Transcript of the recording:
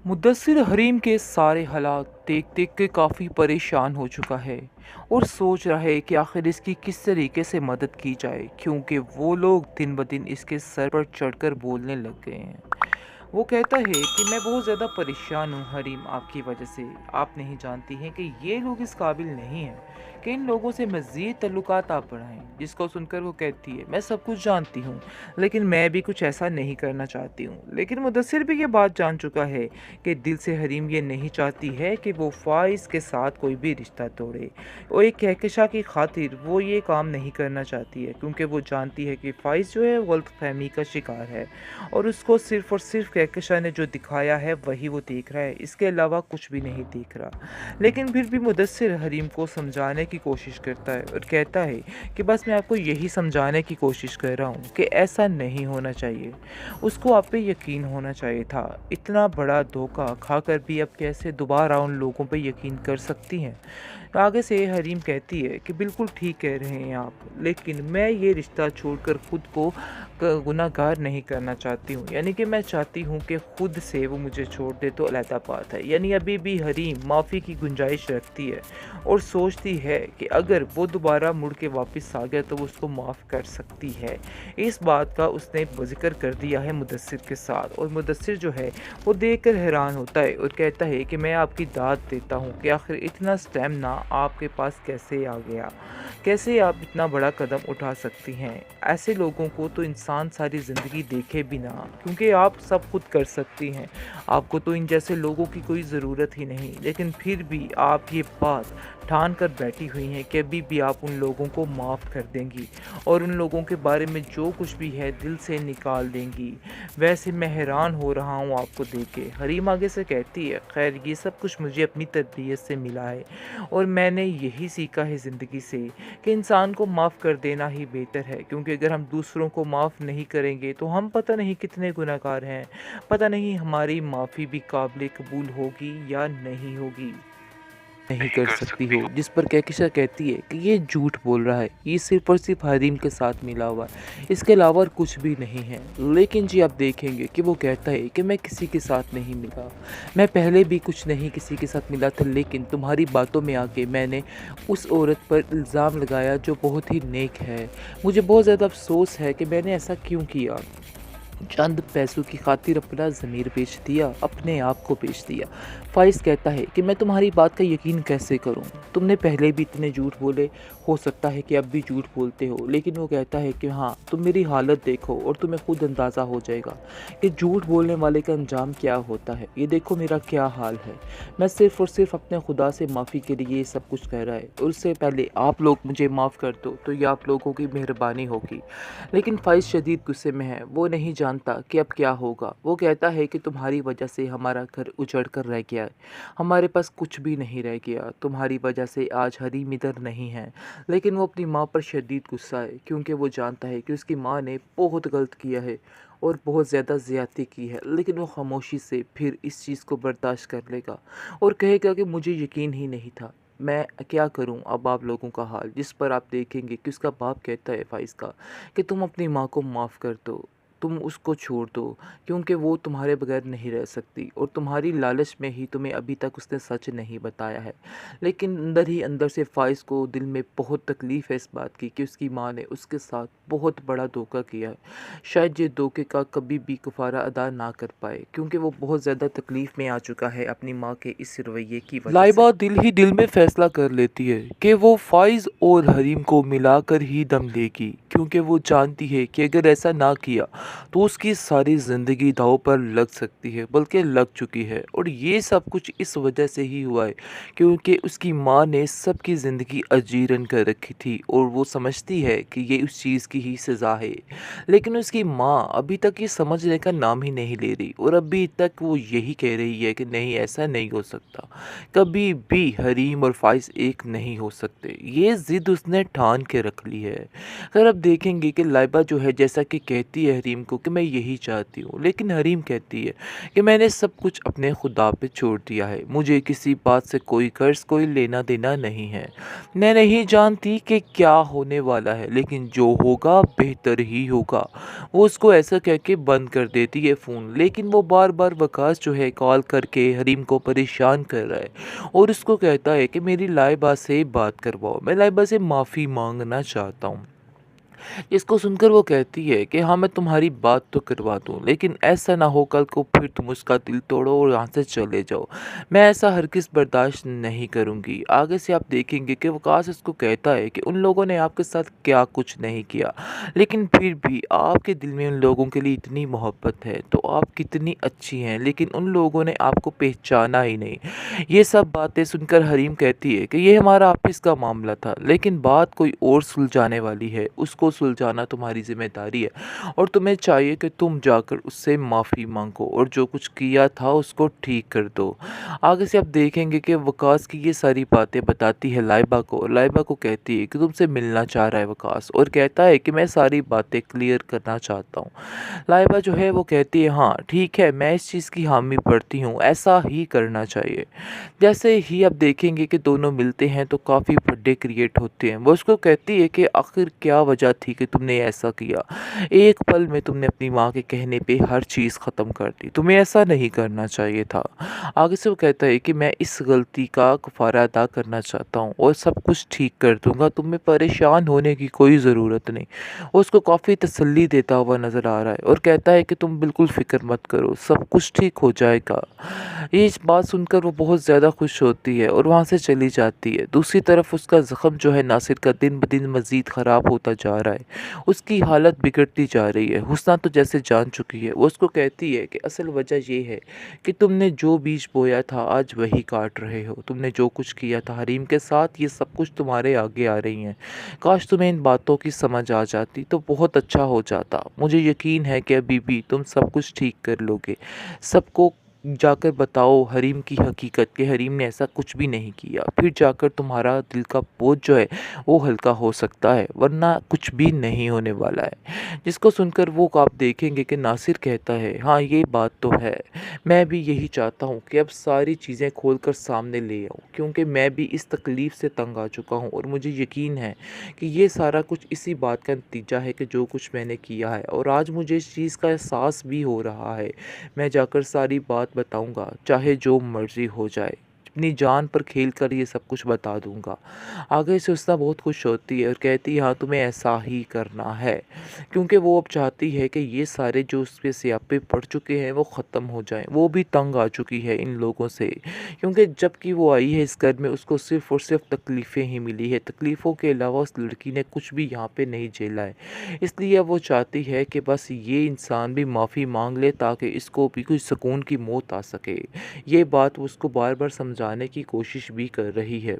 मुद्दस्सिर हरीम के सारे हालात देख देख के काफ़ी परेशान हो चुका है और सोच रहा है कि आखिर इसकी किस तरीके से मदद की जाए, क्योंकि वो लोग दिन ब दिन इसके सर पर चढ़कर बोलने लग गए हैं। वो कहता है कि मैं बहुत ज़्यादा परेशान हूँ हरीम, आपकी वजह से। आप नहीं जानती हैं कि ये लोग इस काबिल नहीं हैं कि इन लोगों से मज़ीद तल्लुकात आप बढ़ाएं। जिसको सुनकर वो कहती है, मैं सब कुछ जानती हूँ, लेकिन मैं भी कुछ ऐसा नहीं करना चाहती हूँ। लेकिन मुदस्सिर भी ये बात जान चुका है कि दिल से हरीम ये नहीं चाहती है कि वो फ़ाइज़ के साथ कोई भी रिश्ता तोड़े, और एक कहकशा की खातिर वो ये काम नहीं करना चाहती है, क्योंकि वो जानती है कि फ़ाइज़ जो है गलतफ़हमी का शिकार है और उसको सिर्फ़ और सिर्फ़ कहकशा ने जो दिखाया है वही वो देख रहा है, इसके अलावा कुछ भी नहीं देख रहा। लेकिन फिर भी मुदस्सिर हरीम को समझाने की कोशिश करता है और कहता है कि बस मैं आपको यही समझाने की कोशिश कर रहा हूँ कि ऐसा नहीं होना चाहिए। उसको आप पे यकीन होना चाहिए था। इतना बड़ा धोखा खाकर भी अब कैसे दोबारा उन लोगों पे यकीन कर सकती हैं? आगे से हरीम कहती है कि बिल्कुल ठीक कह रहे हैं आप, लेकिन मैं ये रिश्ता छोड़कर खुद को गुनाहगार नहीं करना चाहती हूँ। यानी कि मैं चाहती हूँ कि खुद से वो मुझे छोड़ दे तो अलहदा बात है। यानी अभी भी हरीम माफ़ी की गुंजाइश रखती है और सोचती है कि अगर वो दोबारा मुड़ के वापस आ गया तो वो उसको माफ़ कर सकती है। इस बात का उसने ज़िक्र कर दिया है मुदस्सिर के साथ, और मुदस्सिर जो है वो देखकर हैरान होता है और कहता है कि मैं आपकी दाद देता हूँ कि आखिर इतना स्टेमिना आपके पास कैसे आ गया, कैसे आप इतना बड़ा कदम उठा सकती हैं। ऐसे लोगों को तो इंसान सारी ज़िंदगी देखे भी ना, क्योंकि आप सब खुद कर सकती हैं। आपको तो इन जैसे लोगों की कोई ज़रूरत ही नहीं, लेकिन फिर भी आप ये बात ठान कर बैठी हुई हैं कि अभी भी आप उन लोगों को माफ़ कर देंगी और उन लोगों के बारे में जो कुछ भी है दिल से निकाल देंगी। वैसे मैं हैरान हो रहा हूँ आपको देख के। हरीम आगे से कहती है, खैर ये सब कुछ मुझे अपनी तरबियत से मिला है और मैंने यही सीखा है ज़िंदगी से कि इंसान को माफ़ कर देना ही बेहतर है, क्योंकि अगर हम दूसरों को माफ़ नहीं करेंगे तो हम पता नहीं कितने गुनहगार हैं, पता नहीं हमारी माफ़ी भी काबिल कबूल होगी या नहीं होगी। नहीं कर सकती हो। जिस पर कहकशा कहती है कि ये झूठ बोल रहा है, ये सिर्फ़ और सिर्फ़ हरीम के साथ मिला हुआ है, इसके अलावा और कुछ भी नहीं है। लेकिन जी आप देखेंगे कि वो कहता है कि मैं किसी के साथ नहीं मिला, मैं पहले भी कुछ नहीं किसी के साथ मिला था, लेकिन तुम्हारी बातों में आके मैंने उस औरत पर इल्ज़ाम लगाया जो बहुत ही नेक है। मुझे बहुत ज़्यादा अफ़सोस है कि मैंने ऐसा क्यों किया। चंद पैसों की खातिर अपना ज़मीर बेच दिया, अपने आप को बेच दिया। फ़ाइज़ कहता है कि मैं तुम्हारी बात का यकीन कैसे करूं? तुमने पहले भी इतने झूठ बोले, हो सकता है कि अब भी झूठ बोलते हो। लेकिन वो कहता है कि हाँ, तुम मेरी हालत देखो और तुम्हें खुद अंदाज़ा हो जाएगा कि झूठ बोलने वाले का अंजाम क्या होता है। ये देखो मेरा क्या हाल है। मैं सिर्फ़ और सिर्फ़ अपने खुदा से माफ़ी के लिए ये सब कुछ कह रहा है, और उससे पहले आप लोग मुझे माफ़ कर दो तो ये आप लोगों की मेहरबानी होगी। लेकिन फ़ाइज़ शदीद गुस्से में है, वो नहीं जानता कि अब क्या होगा। वो कहता है कि तुम्हारी वजह से हमारा घर उजड़ कर रह गया है, हमारे पास कुछ भी नहीं रह गया, तुम्हारी वजह से आज हरीम इधर नहीं है। लेकिन वो अपनी माँ पर शदीद गुस्सा है, क्योंकि वो जानता है कि उसकी माँ ने बहुत गलत किया है और बहुत ज़्यादा ज़्यादती की है। लेकिन वो खामोशी से फिर इस चीज़ को बर्दाश्त कर लेगा और कहेगा कि मुझे यकीन ही नहीं था। मैं क्या करूं अब आप लोगों का हाल। जिस पर आप देखेंगे कि उसका बाप कहता है फ़ाइज़ का कि तुम अपनी माँ को माफ़ कर दो, तुम उसको छोड़ दो, क्योंकि वो तुम्हारे बगैर नहीं रह सकती और तुम्हारी लालच में ही तुम्हें अभी तक उसने सच नहीं बताया है। लेकिन अंदर ही अंदर से फ़ाइज़ को दिल में बहुत तकलीफ़ है इस बात की कि उसकी माँ ने उसके साथ बहुत बड़ा धोखा किया है। शायद ये धोखे का कभी भी कफ़ारा अदा ना कर पाए, क्योंकि वो बहुत ज़्यादा तकलीफ़ में आ चुका है अपनी माँ के इस रवैये की वजह से। लाइबा दिल ही दिल में फ़ैसला कर लेती है कि वो फ़ाइज़ और हरीम को मिलाकर ही दम लेगी, क्योंकि वो जानती है कि अगर ऐसा ना किया तो उसकी सारी ज़िंदगी दांव पर लग सकती है, बल्कि लग चुकी है। और ये सब कुछ इस वजह से ही हुआ है क्योंकि उसकी माँ ने सबकी ज़िंदगी अजीरन कर रखी थी और वो समझती है कि ये उस चीज़ की ही सज़ा है। लेकिन उसकी माँ अभी तक ये समझने का नाम ही नहीं ले रही और अभी तक वो यही कह रही है कि नहीं, ऐसा नहीं हो सकता, कभी भी हरीम और फ़ाइज़ एक नहीं हो सकते। ये ज़िद उसने ठान के रख ली है। अगर आप देखेंगे कि लाइबा जो है, जैसा कि कहती है हरीम हरीम को कि मैं यही चाहती हूँ, लेकिन हरीम कहती है कि मैंने सब कुछ अपने खुदा पे छोड़ दिया है, मुझे किसी बात से कोई कर्ज कोई लेना देना नहीं है। मैं नहीं जानती कि क्या होने वाला है, लेकिन जो होगा बेहतर ही होगा। वो उसको ऐसा कह के बंद कर देती है फ़ोन, लेकिन वो बार बार वकास जो है कॉल करके हरीम को परेशान कर रहा है और उसको कहता है कि मेरी लाइबा से बात करवाओ, मैं लाइबा से माफ़ी मांगना चाहता हूँ। इसको सुनकर वो कहती है कि हाँ, मैं तुम्हारी बात तो करवा दूँ, लेकिन ऐसा ना हो कल को फिर तुम उसका दिल तोड़ो और यहाँ से चले जाओ। मैं ऐसा हरगिज़ बर्दाश्त नहीं करूँगी। आगे से आप देखेंगे कि वकास उसको कहता है कि उन लोगों ने आपके साथ क्या कुछ नहीं किया, लेकिन फिर भी आपके दिल में उन लोगों के लिए इतनी मोहब्बत है, तो आप कितनी अच्छी हैं, लेकिन उन लोगों ने आपको पहचाना ही नहीं। ये सब बातें सुनकर हरीम कहती है कि ये हमारा आपस का मामला था, लेकिन बात कोई और सुलझाने वाली है, उसको सुलझाना तुम्हारी ज़िम्मेदारी है और तुम्हें चाहिए कि तुम जाकर उससे माफ़ी मांगो और जो कुछ किया था उसको ठीक कर दो। आगे से आप देखेंगे कि वकास की ये सारी बातें बताती है लाइबा को, और लाइबा को कहती है कि तुमसे मिलना चाह रहा है वकास, और कहता है कि मैं सारी बातें क्लियर करना चाहता हूँ। लाइबा जो है वो कहती है हाँ ठीक है, मैं इस चीज़ की हामी भरती हूँ, ऐसा ही करना चाहिए। जैसे ही आप देखेंगे कि दोनों मिलते हैं तो काफ़ी फड्डे क्रिएट होते हैं। वो उसको कहती है कि आखिर क्या वजह थी कि तुमने ऐसा किया, एक पल में तुमने अपनी माँ के कहने पे हर चीज़ ख़त्म कर दी, तुम्हें ऐसा नहीं करना चाहिए था। आगे से वो कहता है कि मैं इस गलती का कफ़ारा अदा करना चाहता हूँ और सब कुछ ठीक कर दूंगा, तुम्हें परेशान होने की कोई ज़रूरत नहीं। वो उसको काफ़ी तसल्ली देता हुआ नज़र आ रहा है और कहता है कि तुम बिल्कुल फ़िक्र मत करो, सब कुछ ठीक हो जाएगा। ये इस बात सुनकर वो बहुत ज़्यादा खुश होती है और वहाँ से चली जाती है। दूसरी तरफ उसका ज़ख्म जो है नासिर का दिन ब दिन मज़ीद ख़राब होता जा रहा है, उसकी हालत बिगड़ती जा रही है। हुस्ना तो जैसे जान चुकी है। वो उसको कहती है कि असल वजह ये है कि तुमने जो बीज बोया था आज वही काट रहे हो, तुमने जो कुछ किया था हरीम के साथ ये सब कुछ तुम्हारे आगे आ रही हैं। काश तुम्हें इन बातों की समझ आ जाती तो बहुत अच्छा हो जाता। मुझे यकीन है कि अभी भी तुम सब कुछ ठीक कर लोगे। सबको जाकर बताओ हरीम की हकीकत कि हरीम ने ऐसा कुछ भी नहीं किया, फिर जाकर तुम्हारा दिल का बोझ जो है वो हल्का हो सकता है, वरना कुछ भी नहीं होने वाला है। जिसको सुनकर वो आप देखेंगे कि नासिर कहता है हाँ ये बात तो है, मैं भी यही चाहता हूँ कि अब सारी चीज़ें खोल कर सामने ले आऊँ, क्योंकि मैं भी इस तकलीफ़ से तंग आ चुका हूँ और मुझे यकीन है कि ये सारा कुछ इसी बात का नतीजा है कि जो कुछ मैंने किया है, और आज मुझे इस चीज़ का एहसास भी हो रहा है। मैं जाकर सारी बात बताऊंगा, चाहे जो मर्जी हो जाए, अपनी जान पर खेल कर ये सब कुछ बता दूंगा। आगे से उसना बहुत खुश होती है और कहती है हाँ तुम्हें ऐसा ही करना है, क्योंकि वो अब चाहती है कि ये सारे जो उसके स्यापे पड़ चुके हैं वो ख़त्म हो जाएं। वो भी तंग आ चुकी है इन लोगों से, क्योंकि जब कि वो आई है इस घर में उसको सिर्फ़ और सिर्फ तकलीफ़ें ही मिली है। तकलीफ़ों के अलावा उस लड़की ने कुछ भी यहाँ पे नहीं झेला है। इसलिए अब वो चाहती है कि बस ये इंसान भी माफ़ी मांग ले ताकि इसको भी कोई सुकून की मौत आ सके। ये बात वो उसको बार बार समझाने की कोशिश भी कर रही है।